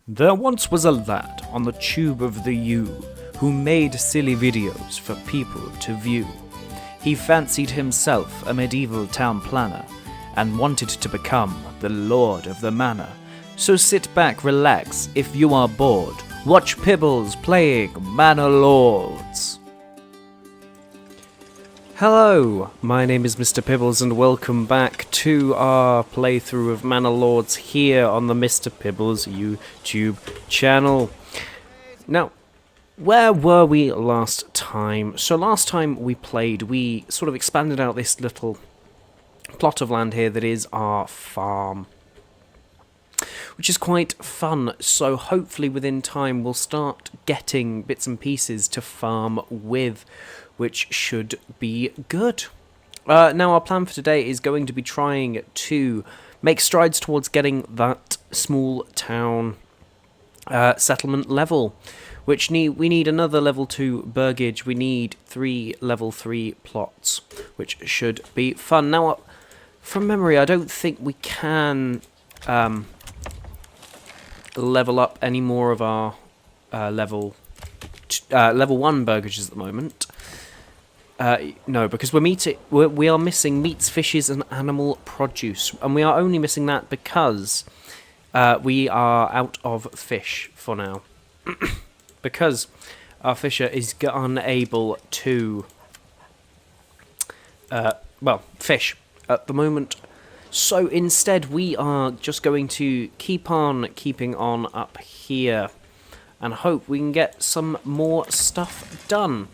There once was a lad on the tube of the U who made silly videos for people to view. He fancied himself a medieval town planner and wanted to become the lord of the manor. So sit back, relax, if you are bored, watch Pibbles playing Manor Lords. Hello, my name is Mr. Pibbles and welcome back to our playthrough of Manor Lords here on the Mr. Pibbles YouTube channel. Now, where were we last time? So last time we played, we sort of expanded out this little plot of land here that is our farm, which is quite fun. So hopefully within time we'll start getting bits and pieces to farm with, which should be good. Now our plan for today is going to be trying to make strides towards getting that small town settlement level, which we need another level 2 burgage. We need 3 level 3 plots, which should be fun. Now, from memory, I don't think we can level up any more of our level 1 burgages at the moment. No, because we are missing meats, fishes, and animal produce, and we are only missing that because we are out of fish for now. Because our fisher is unable to, fish at the moment. So instead, we are just going to keep on keeping on up here and hope we can get some more stuff done.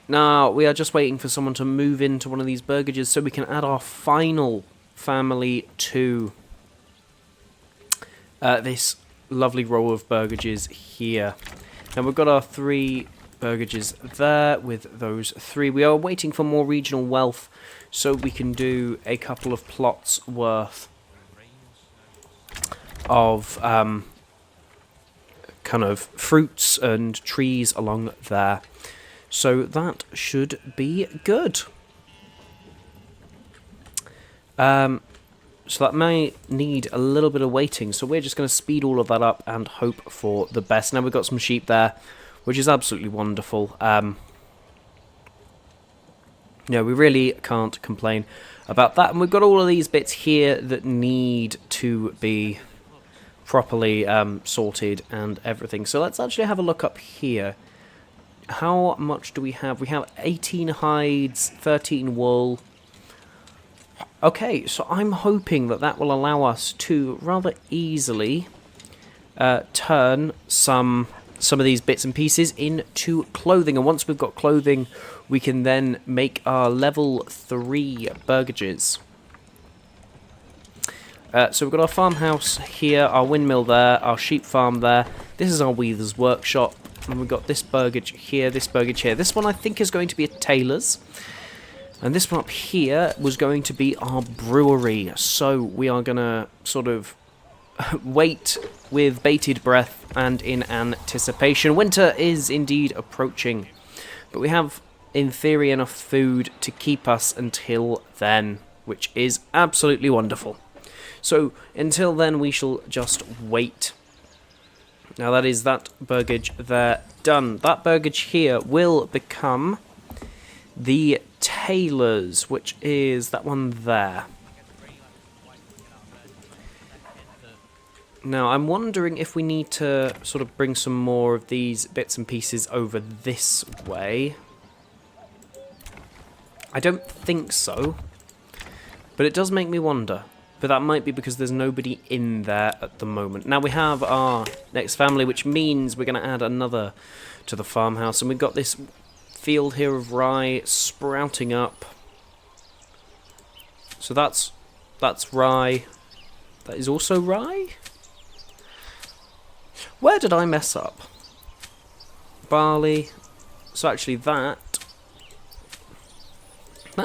Now, we are just waiting for someone to move into one of these burgages so we can add our final family to this lovely row of burgages here. Now, we've got our 3 burgages there with those 3. We are waiting for more regional wealth so we can do a couple of plots worth of kind of fruits and trees along there. So that should be good. So that may need a little bit of waiting. So we're just going to speed all of that up and hope for the best. Now we've got some sheep there, which is absolutely wonderful. We really can't complain about that. And we've got all of these bits here that need to be properly sorted and everything. So let's actually have a look up here. How much do we have? We have 18 hides, 13 wool. Okay, so I'm hoping that will allow us to rather easily turn some of these bits and pieces into clothing. And once we've got clothing, we can then make our level 3 burgages. So we've got our farmhouse here, our windmill there, our sheep farm there. This is our weaver's workshop. And we've got this burgage here, this burgage here. This one I think is going to be a tailor's. And this one up here was going to be our brewery. So we are going to sort of wait with bated breath and in anticipation. Winter is indeed approaching. But we have, in theory, enough food to keep us until then, which is absolutely wonderful. So until then, we shall just wait. Now that is that burgage there done. That burgage here will become the tailor's, which is that one there. Now I'm wondering if we need to sort of bring some more of these bits and pieces over this way. I don't think so, but it does make me wonder. But that might be because there's nobody in there at the moment. Now we have our next family, which means we're going to add another to the farmhouse. And we've got this field here of rye sprouting up. So that's rye. That is also rye? Where did I mess up? Barley. So actually that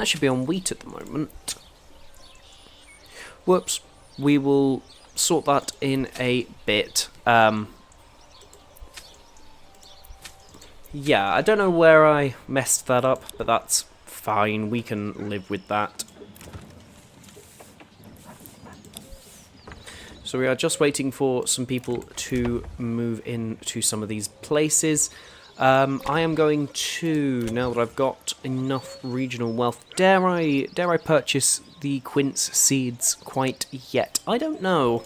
should be on wheat at the moment. Whoops, we will sort that in a bit. Yeah, I don't know where I messed that up, but that's fine. We can live with that. So we are just waiting for some people to move into some of these places. I am going to, now that I've got enough regional wealth, dare I purchase the quince seeds quite yet? I don't know.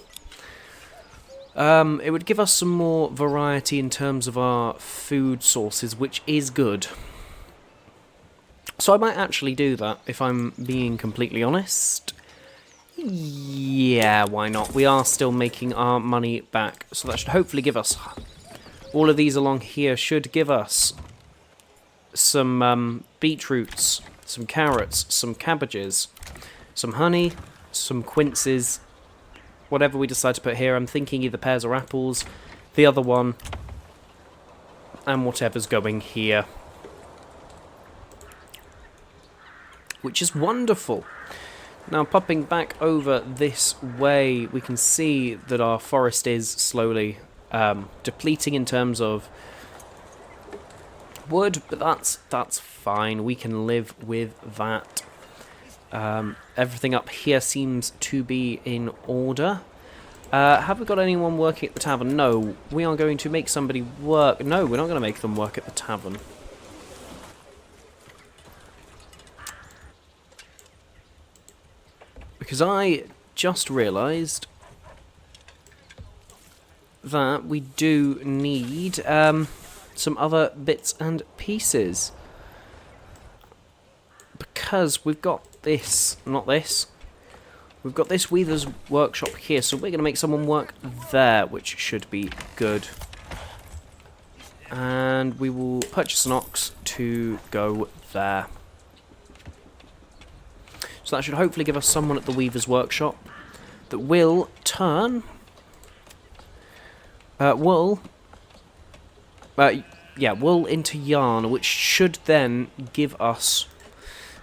It would give us some more variety in terms of our food sources, which is good. So I might actually do that, if I'm being completely honest. Yeah, why not? We are still making our money back, so that should hopefully give us... All of these along here should give us some beetroots, some carrots, some cabbages, some honey, some quinces, whatever we decide to put here. I'm thinking either pears or apples, the other one, and whatever's going here. Which is wonderful. Now, popping back over this way, we can see that our forest is slowly depleting in terms of wood, but that's fine. We can live with that. Everything up here seems to be in order. Have we got anyone working at the tavern? No. We are going to make somebody work. No, we're not going to make them work at the tavern. Because I just realised that we do need some other bits and pieces. Because we've got this, not this, we've got this weaver's workshop here, so we're going to make someone work there, which should be good. And we will purchase an ox to go there. So that should hopefully give us someone at the weaver's workshop that will turn wool into yarn, which should then give us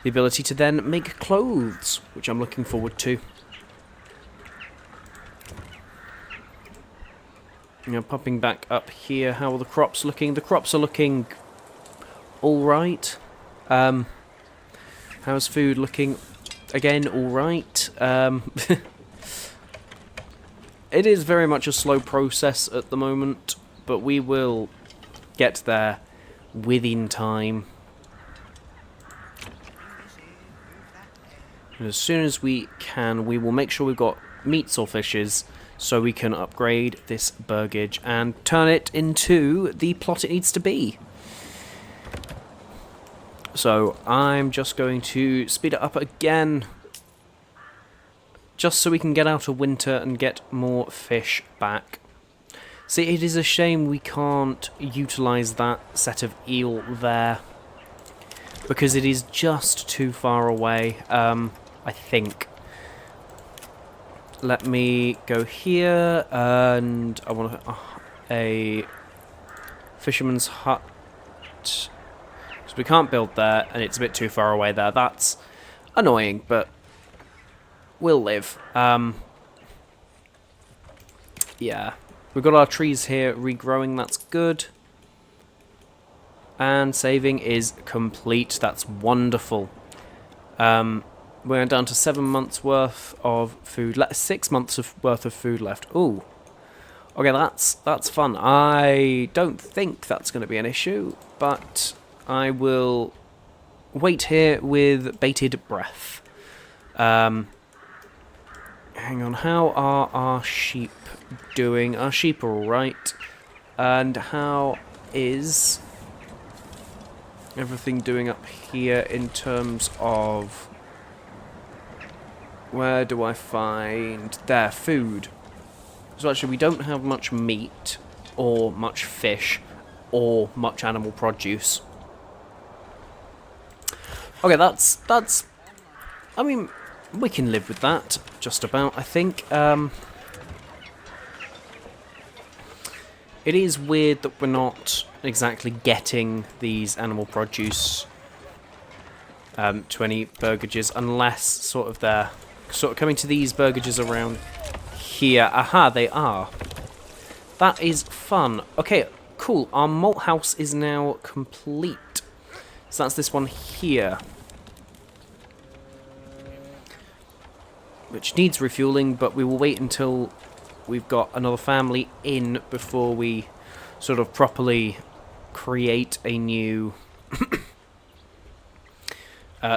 the ability to then make clothes, which I'm looking forward to. Now, popping back up here, how are the crops looking? The crops are looking alright. How's food looking? Again, alright. It is very much a slow process at the moment, but we will get there within time. And as soon as we can, we will make sure we've got meats or fishes so we can upgrade this burgage and turn it into the plot it needs to be. So I'm just going to speed it up again, just so we can get out of winter and get more fish back. See, it is a shame we can't utilise that set of eel there, because it is just too far away, I think. Let me go here, and I want a fisherman's hut. We can't build there, and it's a bit too far away there. That's annoying, but we'll live. Yeah. We've got our trees here regrowing, that's good. And saving is complete, that's wonderful. We're down to 7 months worth of food, 6 months worth of food left. Ooh. Okay, that's fun. I don't think that's going to be an issue, but I will wait here with bated breath. Hang on, how are our sheep doing? Our sheep are alright. And how is everything doing up here in terms of... Where do I find... There, food. So actually we don't have much meat, or much fish, or much animal produce. Okay, that's... I mean, we can live with that, just about, I think. It is weird that we're not exactly getting these animal produce to any burgages, unless sort of they're sort of coming to these burgages around here. Aha, they are. That is fun. Okay, cool. Our malt house is now complete. So that's this one here, which needs refueling, but we will wait until we've got another family in before we sort of properly create a new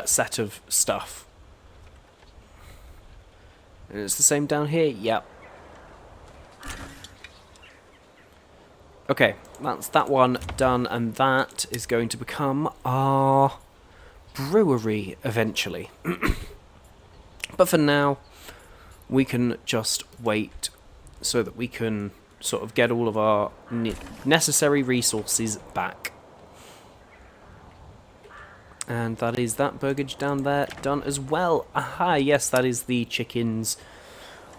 set of stuff. And it's the same down here? Yep. Okay, that's that one done, and that is going to become our brewery eventually. But for now, we can just wait so that we can sort of get all of our necessary resources back. And that is that burgage down there done as well. Aha, yes, that is the chickens.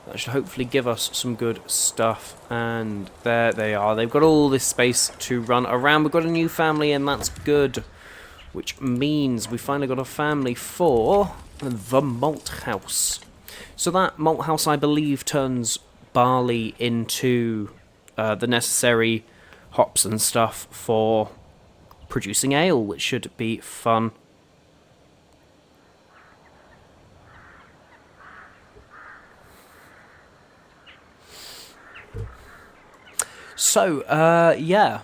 That should hopefully give us some good stuff. And there they are. They've got all this space to run around. We've got a new family, and that's good. Which means we finally got a family for the malt house. So that malt house, I believe, turns barley into the necessary hops and stuff for producing ale, which should be fun. So, yeah.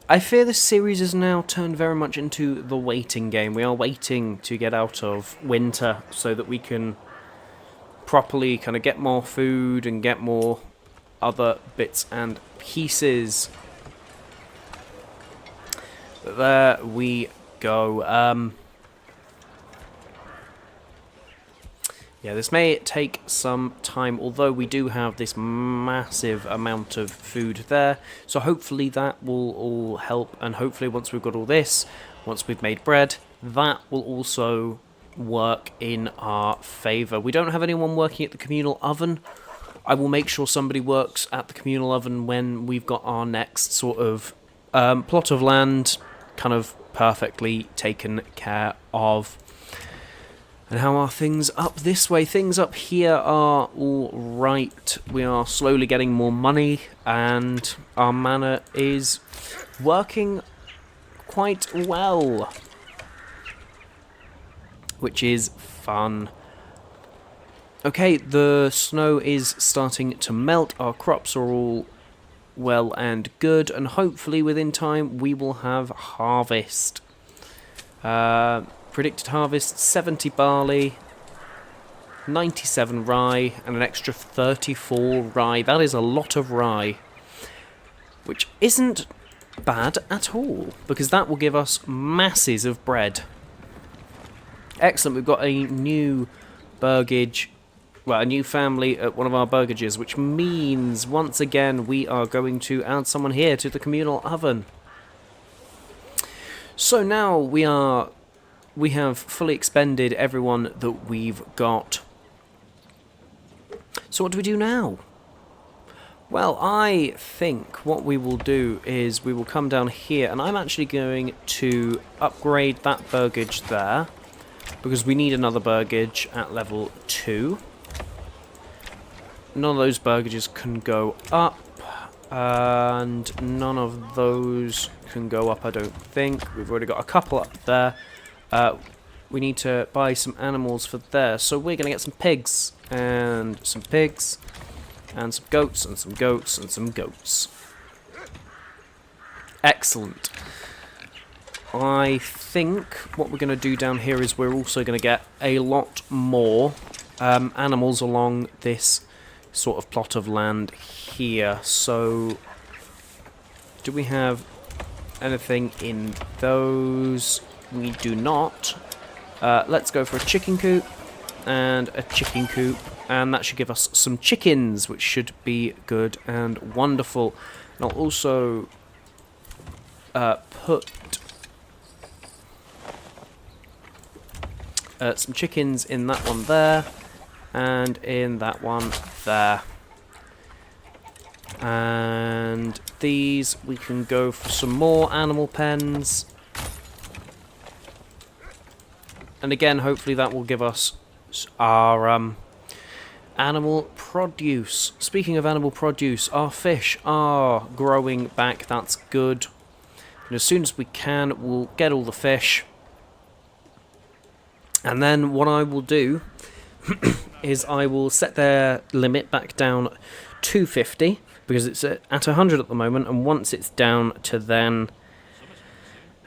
I fear this series has now turned very much into the waiting game. We are waiting to get out of winter so that we can properly kind of get more food and get more other bits and pieces. There we go. Yeah, this may take some time, although we do have this massive amount of food there. So hopefully that will all help, and hopefully once we've got all this, once we've made bread, that will also work in our favour. We don't have anyone working at the communal oven. I will make sure somebody works at the communal oven when we've got our next sort of plot of land kind of perfectly taken care of. And how are things up this way? Things up here are all right. We are slowly getting more money, and our manor is working quite well, which is fun. Okay, the snow is starting to melt. Our crops are all well and good, and hopefully within time we will have harvest. Predicted harvest, 70 barley, 97 rye, and an extra 34 rye. That is a lot of rye, which isn't bad at all, because that will give us masses of bread. Excellent, we've got a new burgage, well, a new family at one of our burgages, which means, once again, we are going to add someone here to the communal oven. So now we have fully expended everyone that we've got. So what do we do now? Well, I think what we will do is we will come down here, and I'm actually going to upgrade that burgage there, because we need another burgage at level 2. None of those burgages can go up, and none of those can go up, I don't think. We've already got a couple up there. We need to buy some animals for there, so we're going to get some pigs, and some pigs, and some goats, and some goats, and some goats. Excellent. I think what we're going to do down here is we're also going to get a lot more animals along this sort of plot of land here. So, do we have anything in those? We do not. Let's go for a chicken coop and a chicken coop, and that should give us some chickens, which should be good and wonderful. And I'll also put some chickens in that one there, and in that one there. And these, we can go for some more animal pens. And again, hopefully that will give us our animal produce. Speaking of animal produce, our fish are growing back. That's good. And as soon as we can, we'll get all the fish. And then what I will do is I will set their limit back down to 50, because it's at 100 at the moment, and once it's down to then,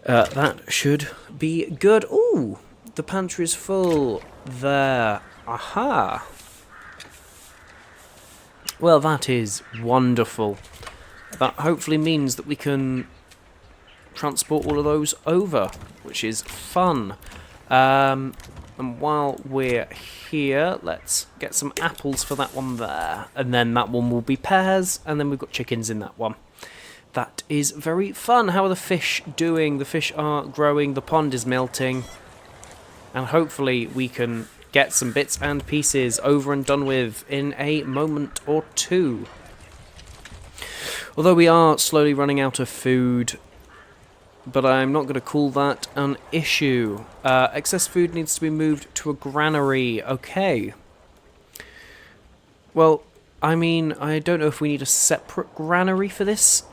that should be good. Ooh, the pantry is full there. Aha. Well, that is wonderful. That hopefully means that we can transport all of those over, which is fun. And while we're here, let's get some apples for that one there. And then that one will be pears, and then we've got chickens in that one. That is very fun. How are the fish doing? The fish are growing, the pond is melting. And hopefully we can get some bits and pieces over and done with in a moment or two. Although we are slowly running out of food, but I'm not going to call that an issue. Excess food needs to be moved to a granary. Okay. Well, I mean, I don't know if we need a separate granary for this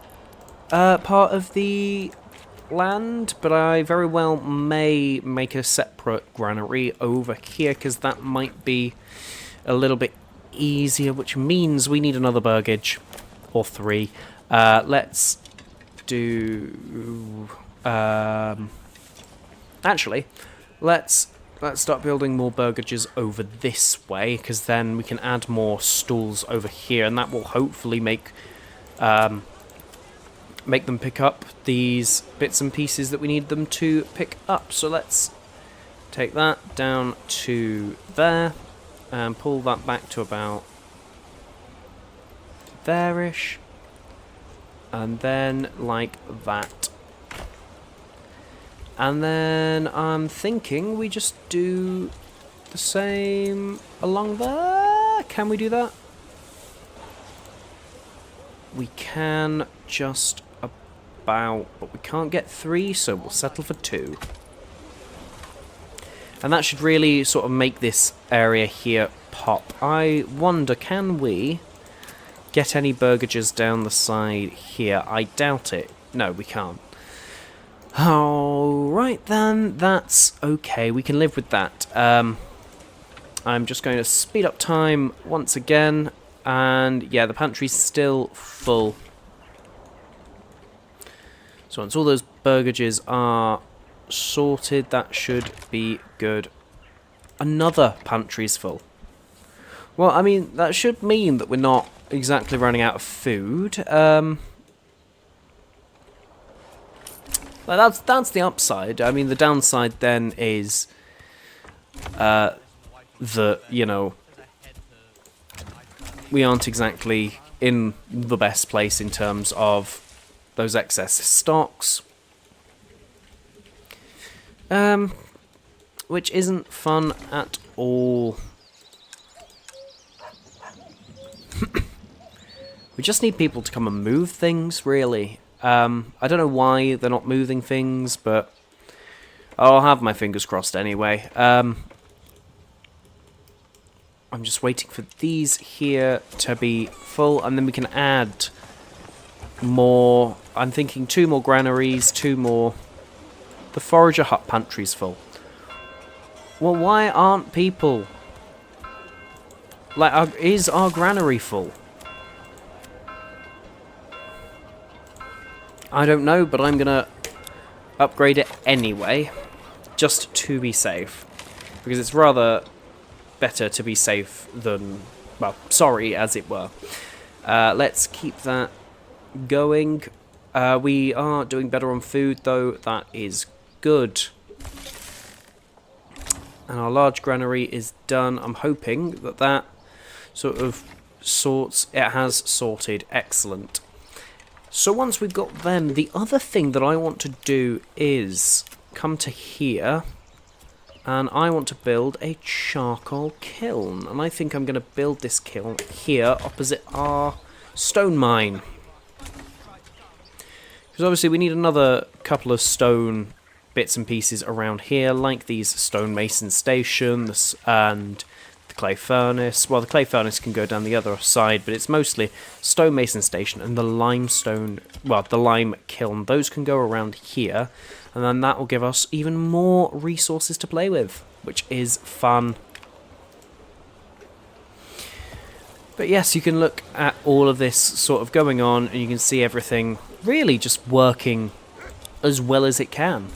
part of the land, but I very well may make a separate granary over here, because that might be a little bit easier, which means we need another burgage, or 3. Let's do... actually, let's start building more burgages over this way, because then we can add more stalls over here, and that will hopefully make them pick up these bits and pieces that we need them to pick up. So let's take that down to there and pull that back to about there-ish, and then like that. And then I'm thinking we just do the same along there. Can we do that? We can just about, but we can't get 3, so we'll settle for 2. And that should really sort of make this area here pop. I wonder, can we get any burgages down the side here? I doubt it. No, we can't. Alright then, that's okay. We can live with that. I'm just going to speed up time once again. And yeah, the pantry's still full. So once all those burgages are sorted, that should be good. Another pantry's full. Well, I mean, that should mean that we're not exactly running out of food. Well, that's the upside. I mean, the downside then is that, you know, we aren't exactly in the best place in terms of those excess stocks. Which isn't fun at all. We just need people to come and move things, really. I don't know why they're not moving things, but I'll have my fingers crossed anyway. I'm just waiting for these here to be full, and then we can add more. I'm thinking 2 more granaries, 2 more. The forager hut pantry's full. Well, why aren't people... Like, is our granary full? I don't know, but I'm gonna upgrade it anyway, just to be safe. Because it's rather better to be safe than, well, sorry, as it were. Let's keep that going. We are doing better on food, though. That is good. And our large granary is done. I'm hoping that that sort of sorts. It has sorted. Excellent. So once we've got them, the other thing that I want to do is come to here, and I want to build a charcoal kiln. And I think I'm going to build this kiln here opposite our stone mine. Because obviously we need another couple of stone bits and pieces around here, like these stonemason stations and the clay furnace. Well, the clay furnace can go down the other side, but it's mostly stonemason station and the limestone, well, the lime kiln. Those can go around here, and then that will give us even more resources to play with, which is fun. But yes, you can look at all of this sort of going on, and you can see everything really just working as well as it can.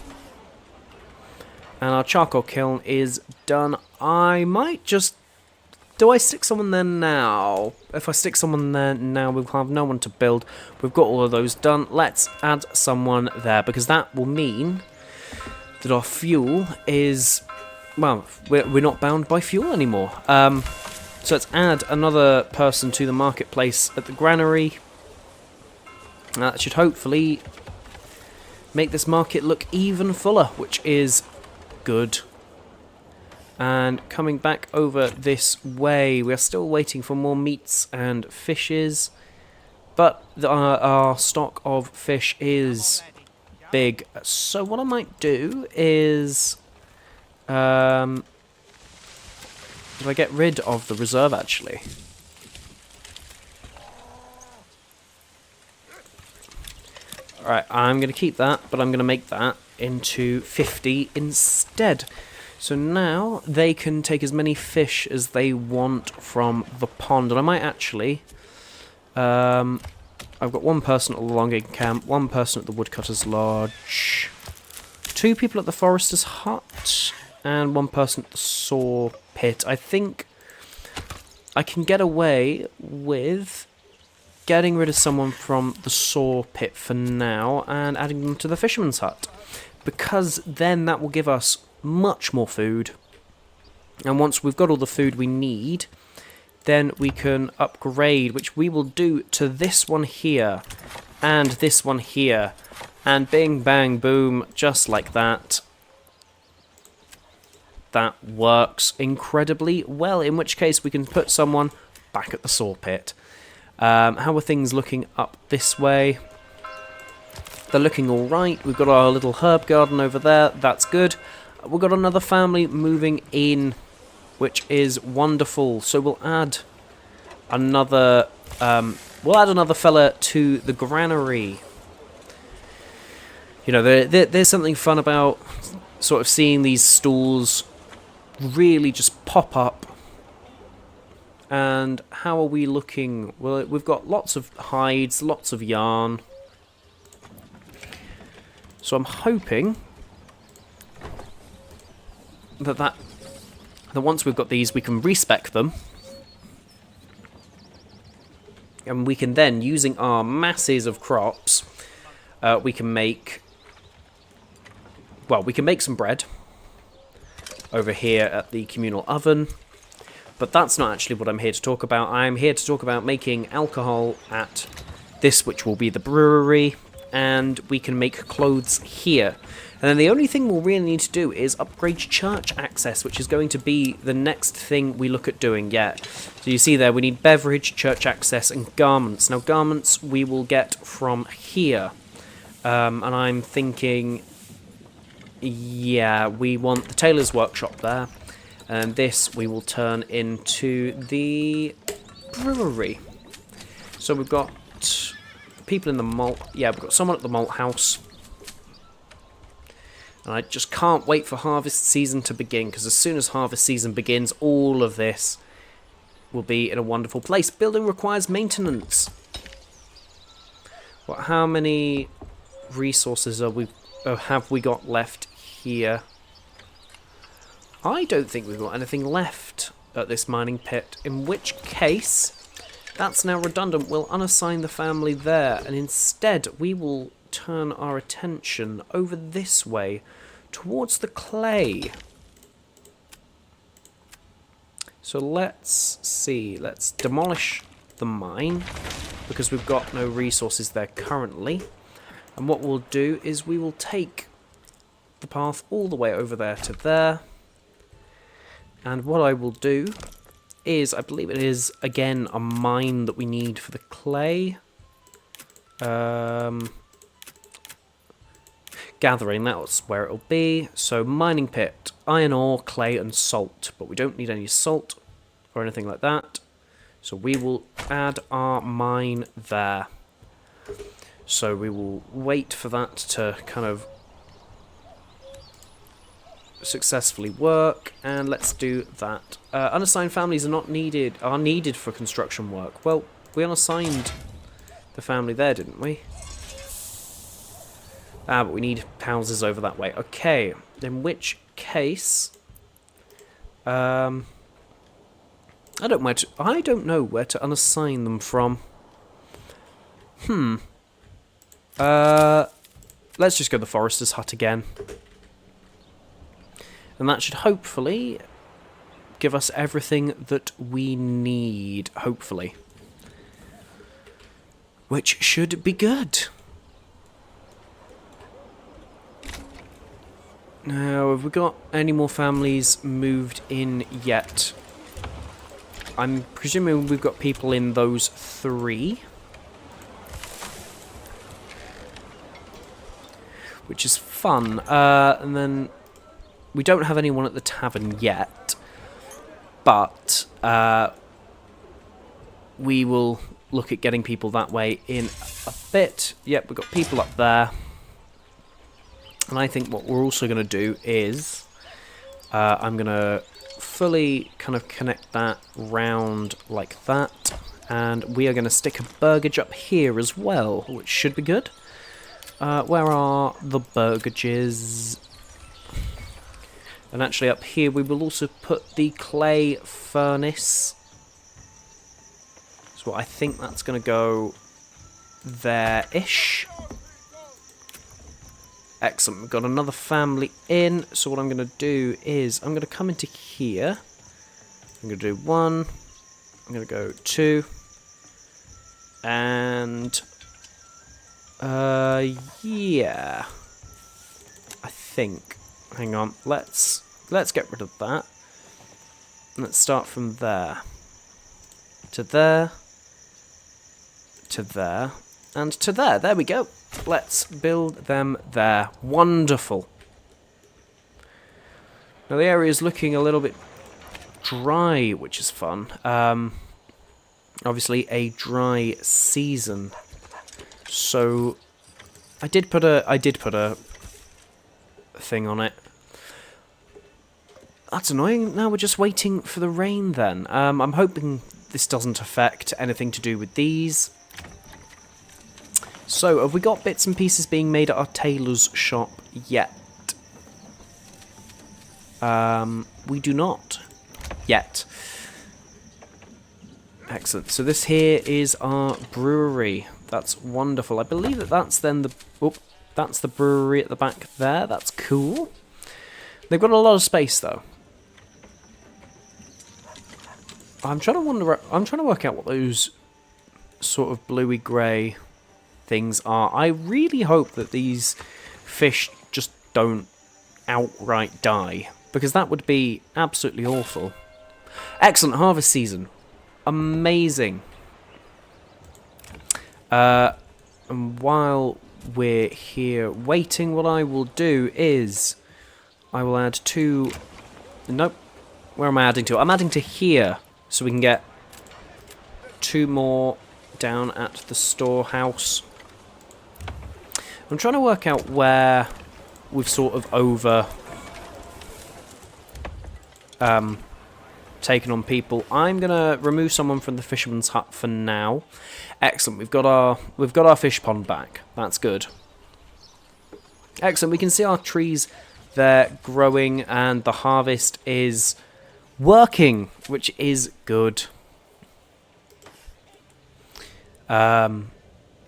And our charcoal kiln is done. I might just... Do I stick someone there now? If I stick someone there now, we'll have no one to build. We've got all of those done. Let's add someone there, because that will mean that our fuel is... Well, we're not bound by fuel anymore. So let's add another person to the marketplace at the granary. That should hopefully make this market look even fuller, which is good. And coming back over this way, we are still waiting for more meats and fishes, but our stock of fish is big. So what I might do is... did I get rid of the reserve, actually? Alright, I'm going to keep that, but I'm going to make that into 50 instead. So now they can take as many fish as they want from the pond. And I might actually... I've got one person at the logging camp, one person at the woodcutter's lodge, 2 people at the forester's hut, and 1 person at the saw pit. I think I can get away with getting rid of someone from the saw pit for now and adding them to the fisherman's hut, because then that will give us much more food, and once we've got all the food we need, then we can upgrade, which we will do to this one here and this one here, and bing bang boom, just like that. That works incredibly well, in which case we can put someone back at the saw pit. How are things looking up this way? They're looking alright. We've got our little herb garden over there. That's good. We've got another family moving in, which is wonderful. So we'll add another fella to the granary. You know, there's something fun about sort of seeing these stalls really just pop up. And how are we looking? Well, we've got lots of hides, lots of yarn. So I'm hoping that once we've got these, we can respec them. And we can then, using our masses of crops, we can make... Well, we can make some bread over here at the communal oven. But that's not actually what I'm here to talk about. I'm here to talk about making alcohol at this, which will be the brewery. And we can make clothes here. And then the only thing we'll really need to do is upgrade church access, which is going to be the next thing we look at doing, yeah. So you see there, we need beverage, church access, and garments. Now, garments we will get from here. And I'm thinking, yeah, we want the tailor's workshop there. And this we will turn into the brewery. So we've got people in the malt. Yeah, we've got someone at the malt house. And I just can't wait for harvest season to begin, because as soon as harvest season begins, all of this will be in a wonderful place. Building requires maintenance. What? How many resources have we got left here? I don't think we've got anything left at this mining pit, in which case that's now redundant. We'll unassign the family there, and instead we will turn our attention over this way towards the clay. So let's see, let's demolish the mine because we've got no resources there currently, and what we'll do is we will take the path all the way over there to there. And what I will do is, I believe it is, again, a mine that we need for the clay. Gathering, that's where it'll be. So, mining pit, iron ore, clay, and salt. But we don't need any salt or anything like that. So we will add our mine there. So we will wait for that to kind of successfully work, and let's do that. Unassigned families are needed for construction work. Well, we unassigned the family there, didn't we? Ah, but we need houses over that way. Okay, in which case, I don't know where to unassign them from. Let's just go the Forester's Hut again. And that should hopefully give us everything that we need, hopefully. Which should be good. Now, have we got any more families moved in yet? I'm presuming we've got people in those 3. Which is fun. And then we don't have anyone at the tavern yet. But we will look at getting people that way in a bit. Yep, we've got people up there. And I think what we're also going to do is I'm going to fully kind of connect that round like that. And we are going to stick a burgage up here as well, which should be good. Where are the burgages? And actually up here we will also put the clay furnace. So I think that's going to go there-ish. Excellent, we've got another family in. So what I'm going to do is I'm going to come into here. I'm going to do 1. I'm going to go 2. And yeah, I think. Hang on, let's get rid of that. Let's start from there to there to there and to there. There we go. Let's build them there. Wonderful. Now the area is looking a little bit dry, which is fun. Obviously a dry season. So I did put a thing on it. That's annoying. Now we're just waiting for the rain then. I'm hoping this doesn't affect anything to do with these. So, have we got bits and pieces being made at our tailor's shop yet? We do not yet. Excellent. So this here is our brewery. That's wonderful. I believe that that's then the... Oh, that's the brewery at the back there. That's cool. They've got a lot of space though. I'm trying to work out what those sort of bluey grey things are. I really hope that these fish just don't outright die, because that would be absolutely awful. Excellent harvest season. Amazing. And while we're here waiting, what I will do is I will add 2... Nope. Where am I adding to? I'm adding to here, so we can get 2 more down at the storehouse. I'm trying to work out where we've sort of taken on people. I'm gonna remove someone from the fisherman's hut for now. Excellent. We've got our fish pond back. That's good. Excellent. We can see our trees there growing, and the harvest is working, which is good.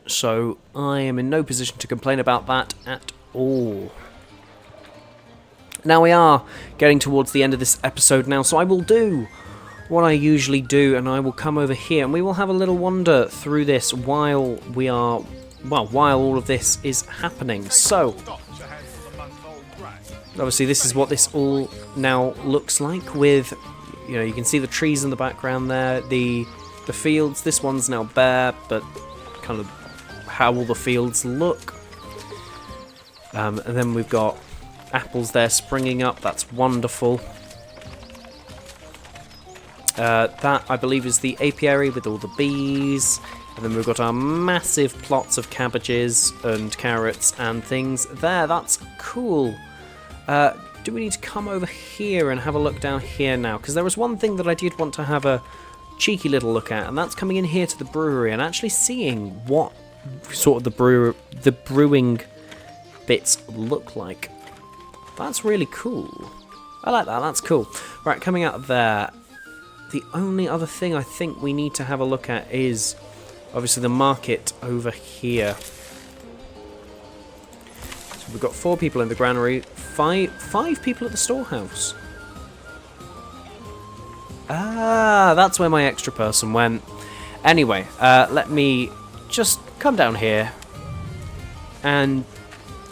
So I am in no position to complain about that at all. Now we are getting towards the end of this episode now, so I will do what I usually do, and I will come over here and we will have a little wander through this while all of this is happening. So obviously this is what this all now looks like, with, you know, you can see the trees in the background there, the fields. This one's now bare, but kind of how all the fields look. And then we've got apples there springing up. That's wonderful. That, I believe, is the apiary with all the bees. And then we've got our massive plots of cabbages and carrots and things there. That's cool. do we need to come over here and have a look down here now? Because there was one thing that I did want to have a cheeky little look at, and that's coming in here to the brewery and actually seeing what sort of the brewing bits look like. That's really cool. I like that, that's cool. Right, coming out of there, the only other thing I think we need to have a look at is obviously the market over here. So we've got 4 people in the granary, five people at the storehouse. Ah, that's where my extra person went. Anyway, let me just come down here. And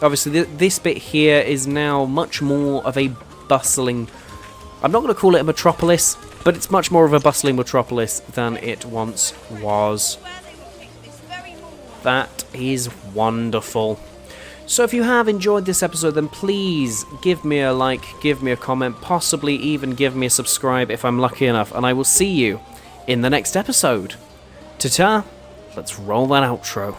obviously this bit here is now much more of a bustling... I'm not going to call it a metropolis, but it's much more of a bustling metropolis than it once was. That is wonderful. So if you have enjoyed this episode, then please give me a like, give me a comment, possibly even give me a subscribe if I'm lucky enough, and I will see you in the next episode. Ta-ta! Let's roll that outro.